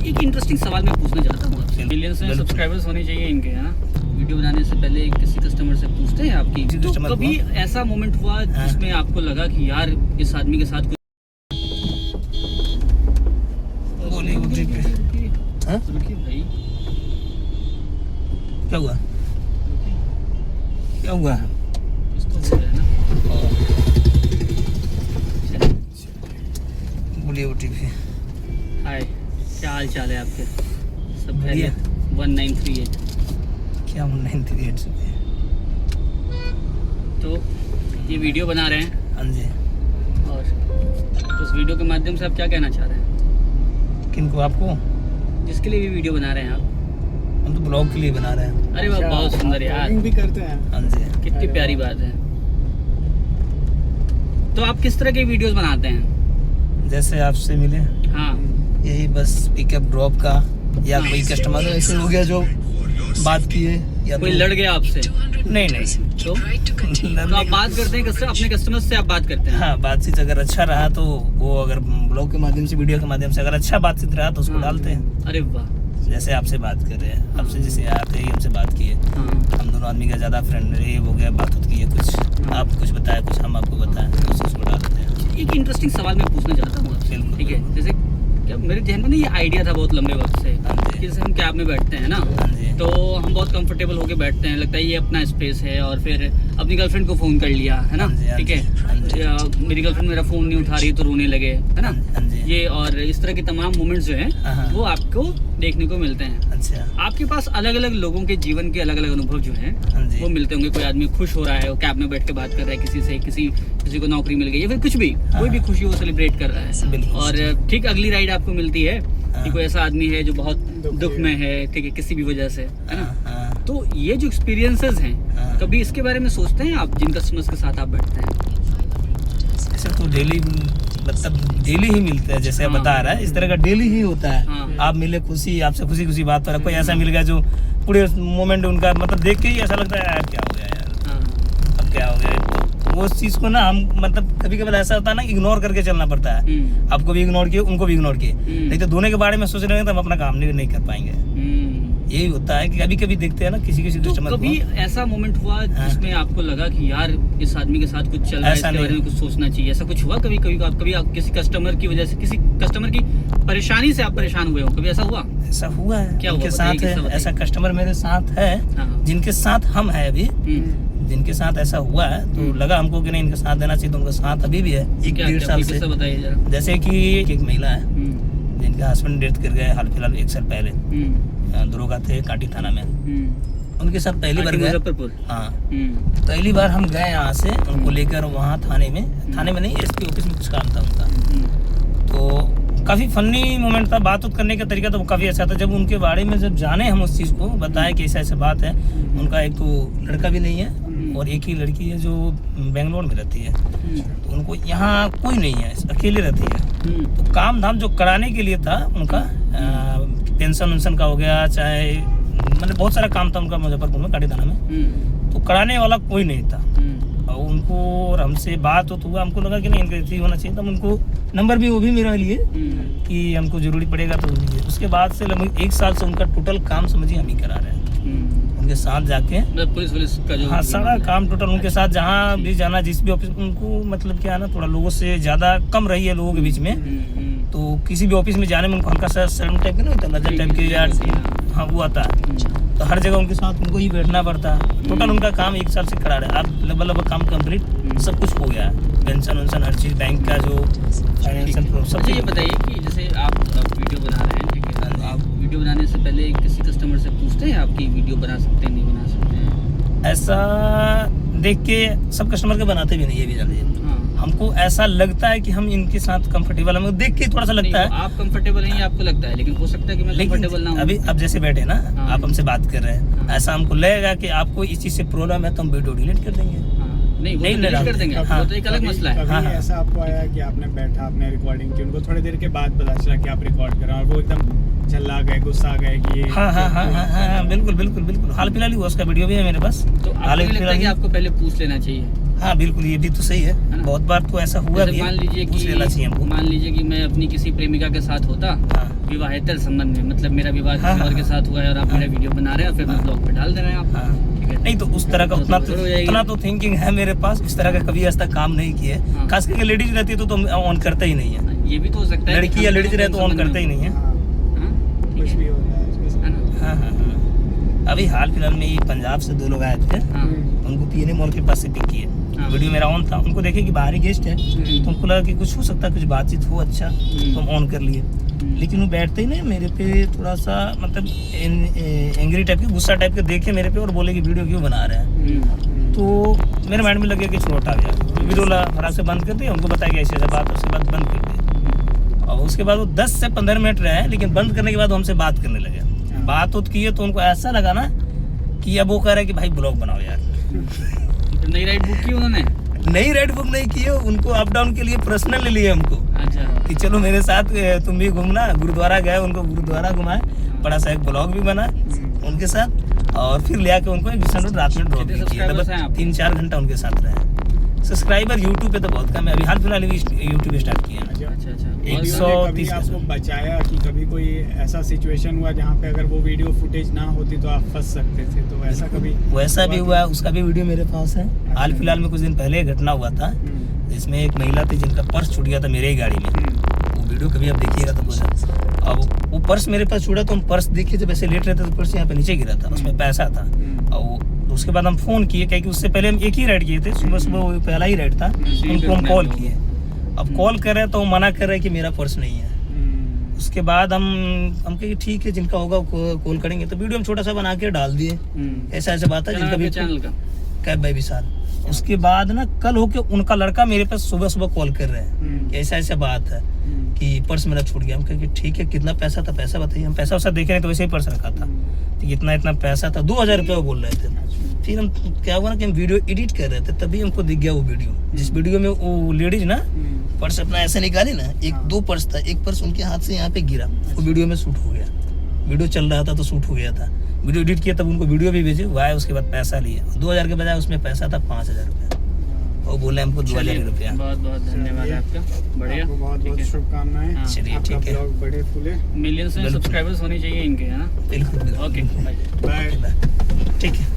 एक इंटरेस्टिंग सवाल मैं पूछना चाहता हूँ आपसे। मिलियंस में सब्सक्राइबर्स होने चाहिए इनके, है ना? वीडियो बनाने से पहले किसी कस्टमर से पूछते हैं आपकी? तो कभी ऐसा मोमेंट हुआ जिसमें आपको लगा कि यार इस आदमी के साथ कुछ रुकिए भाई, क्या हुआ? क्या हुआ? इसको हो रहा है ना? बोलिए ओटीपी। हाय, क्या हाल चाल है आपके? सब बढ़िया। खैरियत? 1938। क्या 1938 से? तो ये वीडियो बना रहे हैं हाँ जी। और उस वीडियो के माध्यम से आप क्या कहना चाह रहे हैं? किनको? आपको? जिसके लिए भी वीडियो बना रहे हैं आप? हम तो ब्लॉग के लिए बना रहे हैं। अरे वाह, बहुत सुंदर यार, भी करते हैं। हाँ जी। कितनी प्यारी बात है। तो आप किस तरह के वीडियोस बनाते हैं? जैसे आपसे मिले हाँ, यही बस पिकअप ड्रॉप का, या कोई कस्टमर ऐसे हो गया जो बात किए, या कोई तो लड़ गया आपसे नहीं तो आप बात करते हैं अपने कस्टमर से, आप बात करते हैं? हाँ, बातचीत अगर अच्छा रहा तो वो, अगर ब्लॉग के माध्यम से, वीडियो के माध्यम से अगर अच्छा बातचीत रहा तो उसको डालते हैं। अरे वाह, जैसे आपसे बात कर रहे हैं, आपसे जैसे आते ही हमसे बात किए, हाँ, हम दोनों आदमी का ज़्यादा फ्रेंड हो गया, बात होती है, कुछ आप कुछ बताया, कुछ हम आपको बताएं, तो उसको डालते हैं। एक इंटरेस्टिंग सवाल मैं पूछना चाहता हूँ आपसे, बिल्कुल। ठीक है? जैसे क्या मेरे ध्यान में ना ये आइडिया था बहुत लंबे वक्त से हाँ जी। कि जैसे हम कैब में बैठते हैं ना, हाँ जी। तो हम बहुत कंफर्टेबल होके बैठते हैं, लगता है ये अपना स्पेस है, और फिर अपनी गर्लफ्रेंड को फ़ोन कर लिया, है ना? हाँ जी, हाँ ठीक है, हाँ जी। मेरी गर्लफ्रेंड मेरा फ़ोन नहीं उठा रही तो रोने लगे, है ना? हाँ जी। ये और इस तरह के तमाम मोमेंट्स जो हैं हाँ। वो आपको देखने को मिलते हैं। अच्छा। आपके पास अलग अलग लोगों के जीवन के अलग अलग अनुभव जो हैं हाँ जी। वो मिलते होंगे। कोई आदमी खुश हो रहा है, वो कैब में बैठ के बात कर रहा है किसी से, किसी को नौकरी मिल गई, या फिर कुछ भी, कोई भी खुशी वो सेलिब्रेट कर रहा है। बिल्कुल। और ठीक अगली राइड आपको मिलती है कि हाँ। कोई ऐसा आदमी है जो बहुत दुख में है, ठीक है, किसी भी वजह से, है ना? हाँ। तो ये जो एक्सपीरियंसेस हैं, हाँ। कभी इसके बारे में सोचते हैं आप जिन कस्टमर्स के साथ आप बैठते हैं? ऐसे तो डेली, मतलब डेली ही मिलते हैं, जैसे आप हाँ। बता रहा है, इस तरह का डेली ही होता है। हाँ। आप मिले, खुशी, आपसे खुशी खुशी बात हो रहा है, कोई ऐसा मिल गया जो पूरे मोमेंट उनका, मतलब देख के ही ऐसा लगता है यार क्या हो गया यार, हाँ, अब क्या हो गया। तो वो चीज़ को ना हम, मतलब कभी कभी ऐसा होता है ना, इग्नोर करके चलना पड़ता है। आपको भी इग्नोर किए, उनको भी इग्नोर किए, नहीं तो दोनों के बारे में सोच रहे हैं तो हम अपना काम नहीं कर पाएंगे। यही होता है कि कभी कभी देखते हैं ना किसी तो कस्टमर को। कभी ऐसा मोमेंट हुआ जिसमें आपको लगा कि यार इस आदमी के साथ कुछ चल रहा है, ऐसा इसके बारे में कुछ सोचना चाहिए, ऐसा कुछ हुआ? कभी आप किसी कस्टमर की वजह से, किसी कस्टमर की परेशानी से आप परेशान हुए हो, कभी ऐसा हुआ? ऐसा हुआ है, क्या हुआ? उनके साथ बताइए, है, बताइए। ऐसा कस्टमर मेरे साथ है, हाँ। जिनके साथ हम है अभी, जिनके साथ ऐसा हुआ है, तो लगा हमको कि नहीं इनके साथ देना चाहिए, तो उनका साथ अभी भी है, एक क्या 1.5 साल से। किस्सा बताइए जरा। जैसे कि एक महिला है जिनका हस्बैंड डेथ कर गए हाल फिलहाल 1 साल पहले, दरोगा थे काटी थाना में, उनके साथ पहली बार गए। मुजफ्फरपुर। हाँ, पहली बार हम गए यहाँ से उनको लेकर वहाँ थाने में नहीं, एसपी ऑफिस में कुछ काम था उनका। तो काफ़ी फनी मोमेंट था, बात करने का तरीका तो काफ़ी अच्छा था। जब उनके बारे में जब जाने हम उस चीज़ को, बताया कि ऐसा बात है, उनका एक तो लड़का भी नहीं है और एक ही लड़की है जो बेंगलोर में रहती है, तो उनको यहाँ कोई नहीं है, अकेले रहती है। तो काम धाम जो कराने के लिए था उनका, पेंशन वेंशन का हो गया, चाहे मतलब बहुत सारा काम था उनका मुजफ्फरपुर में काटी थाना में, तो कराने वाला कोई नहीं था। और उनको और हमसे बात हो तो हुआ, हमको लगा कि नहीं इनका ऐसे ही होना चाहिए, तो उनको नंबर भी वो भी मेरे लिए कि हमको जरूरी पड़ेगा तो दीजिए। उसके बाद से लगभग 1 साल से उनका टोटल काम समझिए हम ही करा रहे हैं, उनके साथ जाके पुलिस का जो, हाँ, सारा काम टोटल उनके साथ, जहाँ भी जाना, जिस भी ऑफिस, उनको मतलब क्या है ना, थोड़ा लोगों से ज़्यादा कम रही है लोगों के बीच में, तो किसी भी ऑफिस में जाने में उनको हल्का सा शर्म टाइप का नहीं होता, लज्जा टाइप के, यार हाँ वो आता है, तो हर जगह उनके साथ उनको ही बैठना पड़ता है। टोटल उनका काम 1 साल से करा रहे हैं, अब लगभग काम कंप्लीट सब कुछ हो गया है, पेंशन वेंशन हर चीज़, बैंक का जो फाइनेंशियल सब। अच्छा, ये बताइए कि जैसे आप वीडियो बना रहे हैं, ठीक है, तो आप वीडियो बनाने से पहले किसी कस्टमर से पूछते हैं आपकी वीडियो बना सकते हैं, नहीं बना सकते हैं? ऐसा देख के सब कस्टमर के बनाते भी नहीं, ये भी जानिए। हमको ऐसा लगता है कि हम इनके साथ कंफर्टेबल, हमें देख के थोड़ा सा लगता है। आप कंफर्टेबल नहीं, आपको लगता है, लेकिन हो सकता है कि मैं कंफर्टेबल ना हूं। अभी अब जैसे बैठे ना, आप हमसे बात कर रहे हैं, ऐसा हमको लगेगा कि आपको इस चीज़ से प्रॉब्लम है तो हम वीडियो डिलीट कर देंगे। नहीं, वो डिलीट कर देंगे, वो तो एक अलग मसला है। कभी ऐसा आपको आया कि आपने बैठा, आपने रिकॉर्डिंग की, उनको थोड़ी देर के बाद पता चला कि आप रिकॉर्ड कर रहे हैं और वो एकदम चिल्ला गए, गुस्सा आ गए कि हाँ, बिल्कुल हाल फिलहाल ही हुआ, उसका वीडियो भी है मेरे पास। तो आपको लगता है कि आपको पहले पूछ लेना चाहिए? हाँ बिल्कुल, ये भी तो सही है, बहुत बार तो ऐसा हुआ भी है, मान लीजिए पूछ लेना चाहिए हमको। मान लीजिए कि मैं अपनी किसी प्रेमिका के साथ होता, विवाहेतर संबंध में, मतलब मेरा विवाह हाँ, किसी और के हाँ, साथ हुआ है और आप मेरा वीडियो बना रहे हैं और फिर ब्लॉग पे डाल दे रहे हैं आप। हाँ। ठीक है। नहीं तो उस तरह का उतना तो थिंकिंग है मेरे पास, इस तरह का कभी ऐसा काम नहीं किया है। हाँ। खास करके लेडीज रहती है तो ऑन करते ही नहीं है, ये भी तो हो सकता है लड़की या लेडीज रहे तो ऑन करते ही नहीं है। हाँ, कुछ भी होता है उसके साथ। है ना। हाँ हाँ हाँ। अभी हाल फिलहाल में ये पंजाब से 2 लोग आए थे, हाँ। उनको पीएनए मॉल के पास से पिक किए। हाँ। वीडियो मेरा ऑन था, उनको देखे कि बाहरी गेस्ट है तो उनको लगा कि कुछ हो सकता है, कुछ बातचीत हो अच्छा, तो हम ऑन कर लिए। लेकिन वो बैठते ही नहीं मेरे पे थोड़ा सा मतलब एंग्री टाइप के, गुस्सा टाइप के देखे मेरे पे और बोले कि वीडियो क्यों बना रहे हैं। तो मेरे माइंड में लगे कि छोटा आ गया, वीडियो फटाक से बंद कर दिया, उनको बताया कि ऐसी ऐसी बात, उसके बाद बंद कर दिया। और उसके बाद वो 10 से 15 मिनट रहे, लेकिन बंद करने के बाद वो हमसे बात करने लगे। बात उत की है तो उनको ऐसा लगा ना कि अब वो कह रहे हैं कि भाई ब्लॉग बनाओ यार। तो नई राइड बुक की उन्होंने? नई राइड बुक नहीं की है, उनको अप डाउन के लिए पर्सनल ले लिए हमको अच्छा। कि चलो मेरे साथ तुम भी घूमना। गुरुद्वारा गए, उनको गुरुद्वारा घुमाए, बड़ा सा एक ब्लॉग भी बना उनके साथ, और फिर ले आके उनको एक रात में ड्रॉप कितने किया। सब्सक्राइबर्स हैं आप? 3-4 घंटा उनके साथ रहे। सब्सक्राइबर यूट्यूब पे तो बहुत कम है, अभी हाल फिलहाल यूट्यूब स्टार्ट किया है। अच्छा। अच्छा अच्छा। वीडियो ने 130 कभी आपको बचाया कि कभी कोई ऐसा सिचुएशन हुआ जहाँ पे अगर वो वीडियो फुटेज ना होती तो आप फंस सकते थे, तो ऐसा कभी? वैसा भी हुआ है, उसका भी वीडियो मेरे पास है। हाल फिलहाल में कुछ दिन पहले एक घटना हुआ था, जिसमें एक महिला थी जिनका पर्स छूट गया था मेरे ही गाड़ी में। वो वीडियो कभी आप देखिएगा तो कुछ, अब वो पर्स मेरे पास छूटा तो हम पर्स देखे जब ऐसे लेट रहे थे तो पर्स यहाँ पे नीचे गिरा था, उसमें पैसा था। और उसके बाद हम फ़ोन किए, क्योंकि उससे पहले हम एक ही राइड किए थे, सुबह सुबह वो पहला ही राइड था, उनको हम कॉल किए। अब कॉल कर रहे हैं तो वो मना कर रहे हैं कि मेरा पर्स नहीं है। उसके बाद हम कहे ठीक है, जिनका होगा कॉल करेंगे। तो वीडियो हम छोटा सा बना के डाल दिए, ऐसा ऐसा बात है जिनका भी चैनल का कैब भाई विशाल। उसके बाद ना कल होके उनका लड़का मेरे पास सुबह सुबह कॉल कर रहे हैं कि ऐसा ऐसा बात है कि पर्स मेरा छूट गया। हम कहे कि ठीक है, कितना पैसा था, पैसा बताइए। हम पैसा वैसा देख रहे हैं तो वैसे ही पर्स रखा था, तो इतना पैसा था, 2000 रुपये वो बोल रहे थे। फिर हम क्या हुआ ना कि हम वीडियो एडिट कर रहे थे, तभी हमको दिख गया वो वीडियो, जिस वीडियो में वो लेडीज ना पर्स अपना ऐसे निकाली ना, 1-2 पर्स था, एक पर्स उनके हाथ से यहाँ पे गिरा, वो वीडियो में शूट हो गया। वीडियो चल रहा था तो शूट हो गया था। वीडियो एडिट किया तब उनको वीडियो भी भेजे, वो आए, उसके बाद पैसा लिया। 2000 के बजाय उसमें पैसा था 5000 रुपया। वो बोले हमको 2000 रुपया। बहुत बहुत धन्यवाद आपका, बढ़िया। आपको बहुत बहुत शुभकामनाएं। हाँ। चलिए आपका ठीक है, ब्लॉग बढ़े फूले। मिलियंस में सब्सक्राइबर्स होने चाहिए इनके, है ना। बिल्कुल ओके बाय। बाय। ठीक है।